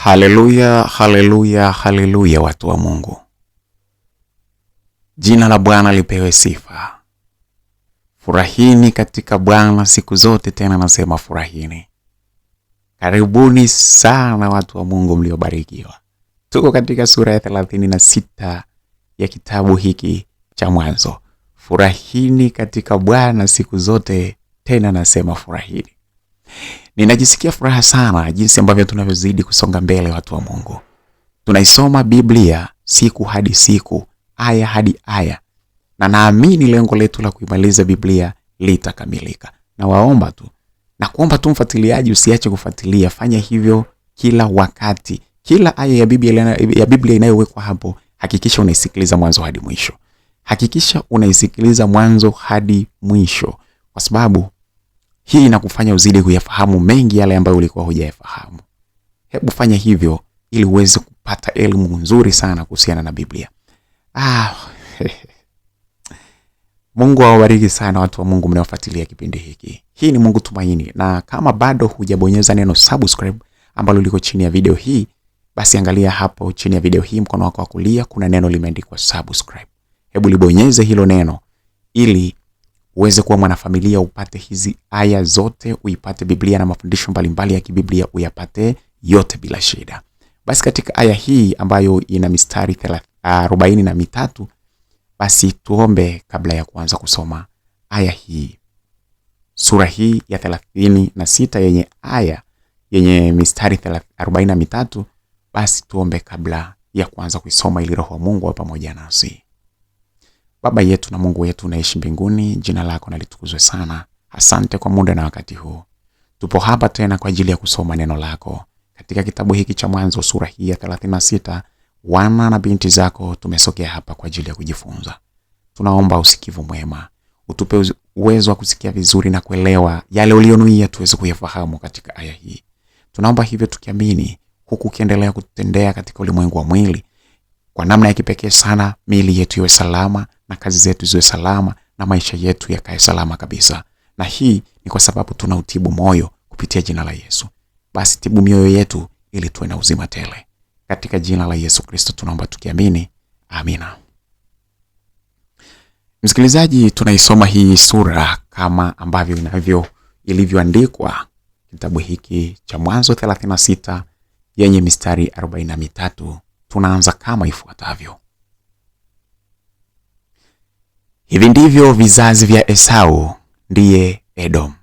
Haleluya, haleluya, haleluya watu wa Mungu. Jina la Bwana lipewe sifa. Furahini katika Bwana siku zote, tena nasema furahini. Karibuni sana watu wa Mungu mliobarikiwa. Tuko katika sura ya 36 ya kitabu hiki cha Mwanzo. Furahini katika Bwana siku zote, tena nasema furahini. Ninajisikia furaha sana jinsi ambavyo tunavyozidi kusonga mbele watu wa Mungu. Tunaisoma Biblia siku hadi siku, aya hadi aya. Na naamini lengo letu la kuimaliza Biblia litakamilika. Na waomba tu, na kuomba tu mfuatiliaji usiache kufuatilia. Fanya hivyo kila wakati. Kila aya ya Biblia inayowekwa hapo, hakikisha unaisikiliza mwanzo hadi mwisho. Hakikisha unaisikiliza mwanzo hadi mwisho, kwa sababu hii inakufanya uzidi kuyafahamu mengi yale ambayo ulikuwa hujayafahamu. Hebu fanya hivyo ili uweze kupata elimu nzuri sana kuhusiana na Biblia. Mungu awabariki sana watu wa Mungu mnaofuatilia kipindi hiki. Hii ni Mungu Tumaini, na kama bado hujabonyeza neno subscribe ambalo liko chini ya video hii, basi angalia hapo chini ya video hii mkono wako wa kulia kuna neno limeandikwa subscribe. Hebu libonyeze hilo neno ili uweze kuwa mwanafamilia, upate hizi aya zote, uipate Biblia na mafundisho mbalimbali ya kibiblia uyapate yote bila shida. Basi katika aya hii ambayo ina mistari 43, basi tuombe kabla ya kuanza kusoma aya hii. Sura hii ya 36 yenye aya yenye mistari 43, basi tuombe kabla ya kuanza kuisoma ili Roho wa Mungu awe pamoja nasi. Baba yetu na Mungu wetu unaishi mbinguni, jina lako na litukuzwe sana. Asante kwa muda na wakati huu. Tupo hapa tena kwa ajili ya kusoma neno lako. Katika kitabu hiki cha Mwanzo sura hii ya 36, wana na binti zako tumesogea hapa kwa ajili ya kujifunza. Tunaomba usikivu mwema. Utupe uwezo wa kusikia vizuri na kuelewa yale ulionuia tuweze kuyafahamu katika aya hii. Tunaomba hivyo tukiamini, huku ukiendelea kututendea katika ulimwengu wa mwili. Kwa namna ya kipekee sana, miili yetu iwe salama na kazi zetu ziwe salama na maisha yetu yakae salama kabisa. Na hii ni kwa sababu tunautibu moyo kupitia jina la Yesu. Basi tibu mioyo yetu ili tuwe na uzima tele. Katika jina la Yesu Kristo tunaomba tukiamini. Amina. Msikilizaji, tunaisoma hii sura kama ambavyo ilivyoandikwa kitabu hiki cha Mwanzo 36 yenye mistari 43. Tunaanza kama ifuatavyo. Hivi ndivyo vizazi vya Esau, ndiye Edom.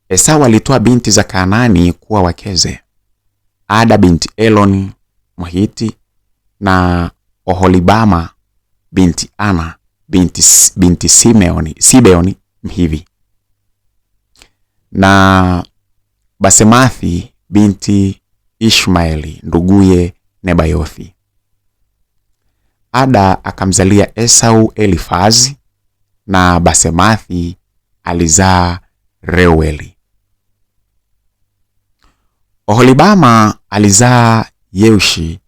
Esau alitoa binti za Kanaani kuwa wakeze: Ada binti Eloni Mhiti, na Oholibama binti Ana binti Sibeoni Mhivi, na Basemathi binti Ishmaeli nduguye Nebayothi. Ada akamzalia Esau Elifazi, na Basemathi alizaa Reueli. Oholibama alizaa Yeushi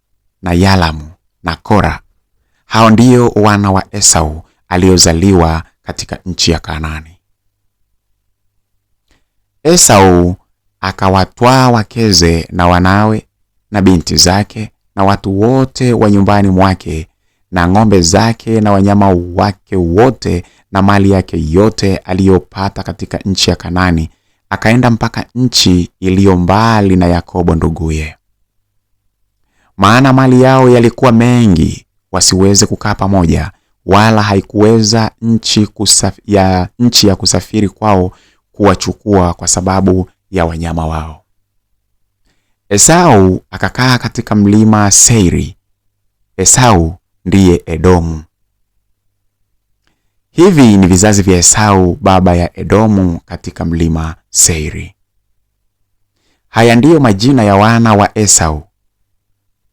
na Yalamu na Kora. Hao ndio wana wa Esau aliozaliwa katika nchi ya Kanaani. Esau akawatwaa wakeze na wanawe na binti zake na watu wote wa nyumbani mwake na ng'ombe zake na wanyama wake wote na mali yake yote aliyopata katika nchi ya Kanaani, akaenda mpaka nchi iliyo mbali na Yakobo nduguye. Maana mali yao yalikuwa mengi wasiweze kukaa pamoja, wala haikuweza nchi ya kusafiri kwao kuwachukua kwa sababu ya wanyama wao. Esau akakaa katika mlima Seiri. Esau ndiye Edomu. Hivi ni vizazi vya Esau baba ya Edomu katika mlima Seiri. Haya ndiyo majina ya wana wa Esau: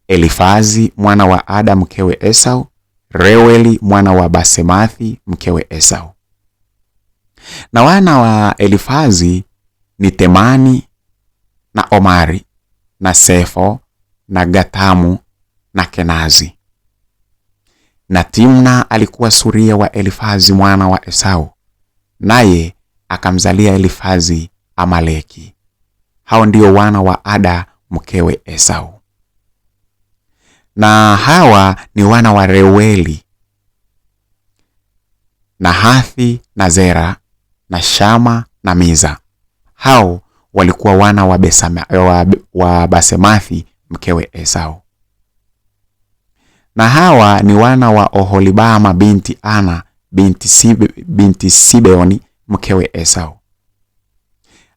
Elifazi mwana wa Ada mkewe Esau, Reueli mwana wa Basemathi mkewe Esau. Na wana wa Elifazi ni Temani na Omari na Sefo na Gatamu na Kenazi. Na Timna alikuwa suria wa Elifazi mwana wa Esau, naye akamzalia Elifazi Amaleki. Hao ndio wana wa Ada mkewe Esau. Na hawa ni wana wa Reueli, Nahathi na Zera na Shama na Miza. Hao walikuwa wana wa Basemathi mkewe Esau. Na hawa ni wana wa Oholibama binti Ana binti Sibeoni mkewe Esau.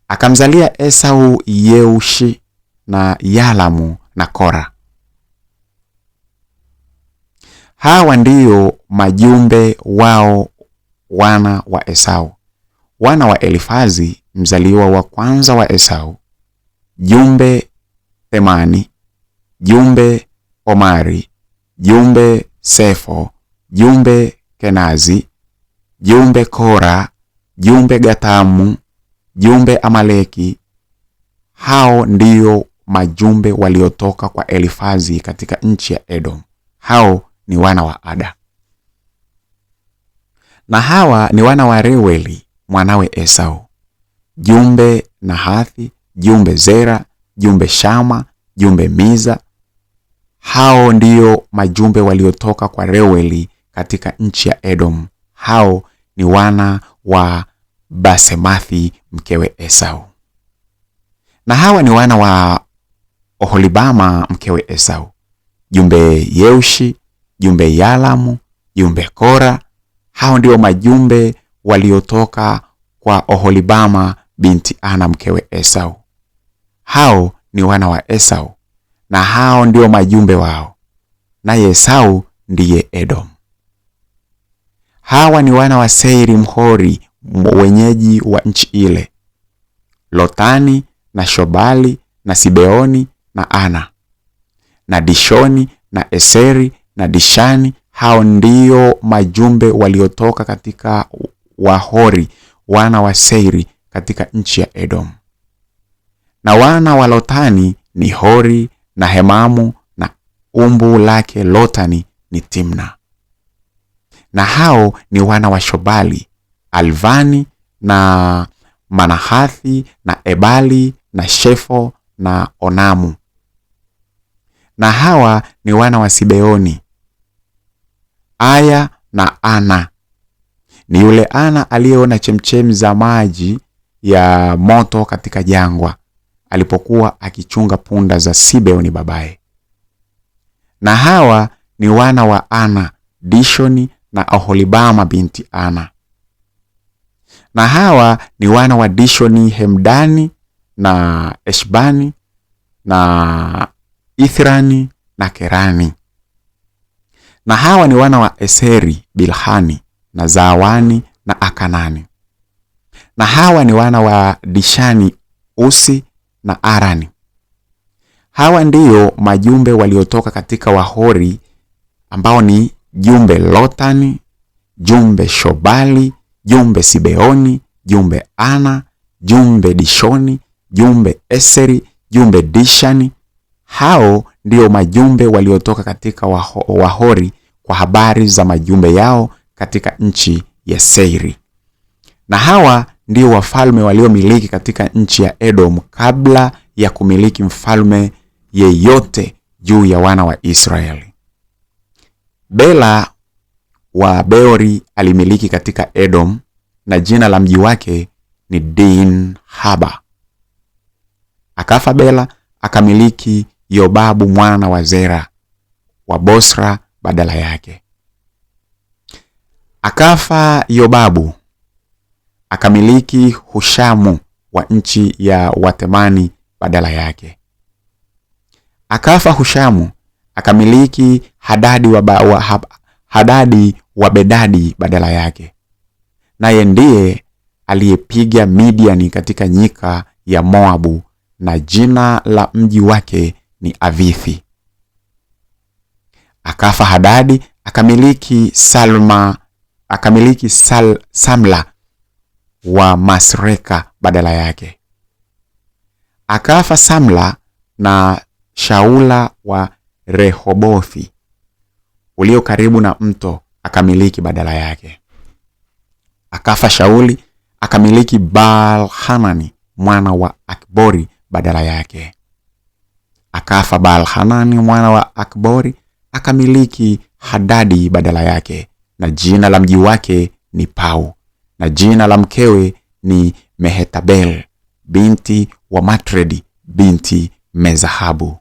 Akamzalia Esau Yeushi na Yalamu na Kora. Hawa ndio majumbe wao wana wa Esau. Wana wa Elifazi mzaliwa wa kwanza wa Esau: jumbe Temani, jumbe Omari, jumbe Sefo, jumbe Kenazi, jumbe Kora, jumbe Gatamu, jumbe Amaleki. Hao ndio majumbe waliotoka kwa Elifazi katika nchi ya Edom. Hao ni wana wa Ada. Na hawa ni wana wa Reueli mwanawe Esau: jumbe Nahathi, jumbe Zera, jumbe Shama, jumbe Miza. Hao ndio majumbe waliotoka kwa Reueli katika nchi ya Edom. Hao ni wana wa Basemathi mkewe Esau. Na hawa ni wana wa Oholibama mkewe Esau: jumbe Yeushi, jumbe Yalamu, jumbe Kora. Hao ndio majumbe waliotoka kwa Oholibama binti Ana mkewe Esau. Hao ni wana wa Esau, na hao ndio majumbe wao, naye Esau ndiye Edom. Hawa ni wana wa Seiri Mhori, wenyeji wa nchi ile: Lotani na Shobali na Sibeoni na Ana na Dishoni na Eseri na Dishani. Hao ndio majumbe waliotoka katika Wahori, wana wa Seiri katika nchi ya Edom. Na wana wa Lotani ni Hori na Hemamu, na umbu lake Lotani ni Timna. Na hao ni wana wa Shobali: Alvani na Manahathi na Ebali na Shefo na Onamu. Na hawa ni wana wa Sibeoni: Aya na Ana. Ni yule Ana aliyeona chemchemi za maji ya moto katika jangwa alipokuwa akichunga punda za Sibeoni babaye. Na hawa ni wana wa Ana: Dishoni na Oholibama binti Ana. Na hawa ni wana wa Dishoni: Hemdani na Eshbani na Ithrani na Kerani. Na hawa ni wana wa Eseri: Bilhani na Zawani na Akanani. Na hawa ni wana wa Dishani: Usi na Arani. Hawa ndio majumbe waliotoka katika Wahori, ambao ni jumbe Lotani, jumbe Shobali, jumbe Sibeoni, jumbe Ana, jumbe Dishoni, jumbe Eseri, jumbe Dishani. Hao ndio majumbe waliotoka katika Wahori kwa habari za majumbe yao katika nchi ya Seiri. Na hawa ndio wafalme waliomiliki katika nchi ya Edom kabla ya kumiliki mfalme yeyote juu ya wana wa Israeli. Bela wa Beori alimiliki katika Edom, na jina la mji wake ni Dinhaba. Akafa Bela, akamiliki Yobabu mwana wa Zera wa Bosra badala yake. Akafa Yobabu, akamiliki Hushamu wa nchi ya Watemani badala yake. Akafa Hushamu, akamiliki Hadadi wa Bedadi badala yake. Naye ndiye aliyepiga Midiani katika nyika ya Moabu, na jina la mji wake ni Avithi. Akafa Hadadi, akamiliki Samla wa Masreka badala yake. Akafa Samla, na Shaula wa Rehobothi ulio karibu na mto akamiliki badala yake. Akafa Shauli, akamiliki Baal-Hanani mwana wa Akbori badala yake. Akafa Baal-Hanani mwana wa Akbori, akamiliki Hadadi badala yake, na jina la mji wake ni Pau, na jina la mkewe ni Mehetabel binti wa Matredi binti Mezahabu.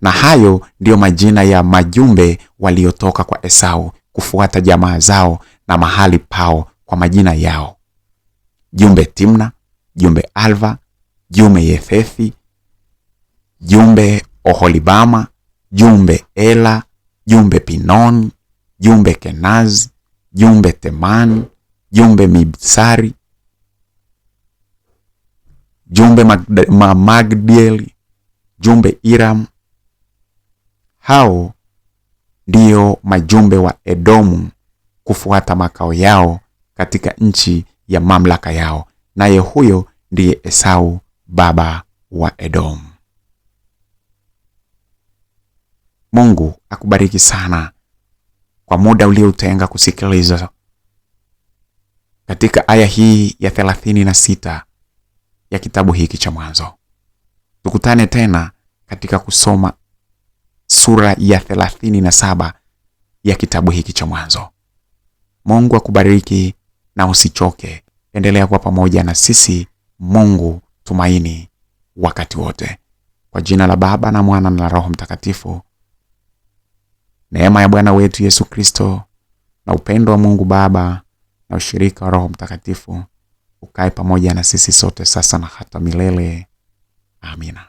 Na hayo ndiyo majina ya majumbe waliotoka kwa Esau kufuata jamaa zao na mahali pao kwa majina yao: jumbe Timna, jumbe Alva, jumbe Yefethi, jumbe Oholibama, jumbe Ela, jumbe Pinon, jumbe Kenaz, jumbe Teman, jumbe Mibsari, jumbe Magdieli, jumbe Iram. Hao ndio majumbe wa Edomu kufuata makao yao katika nchi ya mamlaka yao, naye huyo ndiye Esau baba wa Edom. Mungu akubariki sana kwa muda uliotenga kusikiliza katika aya hii ya 36 ya kitabu hiki cha Mwanzo. Tukutane tena katika kusoma sura ya 37 ya kitabu hiki cha Mwanzo. Mungu akubariki na usichoke. Endelea kuwa pamoja na sisi. Mungu tumaini wakati wote. Kwa jina la Baba na Mwana na Roho Mtakatifu. Neema ya Bwana wetu Yesu Kristo na upendo wa Mungu Baba na ushirika wa Roho Mtakatifu ukae pamoja na sisi sote sasa na hata milele. Amina.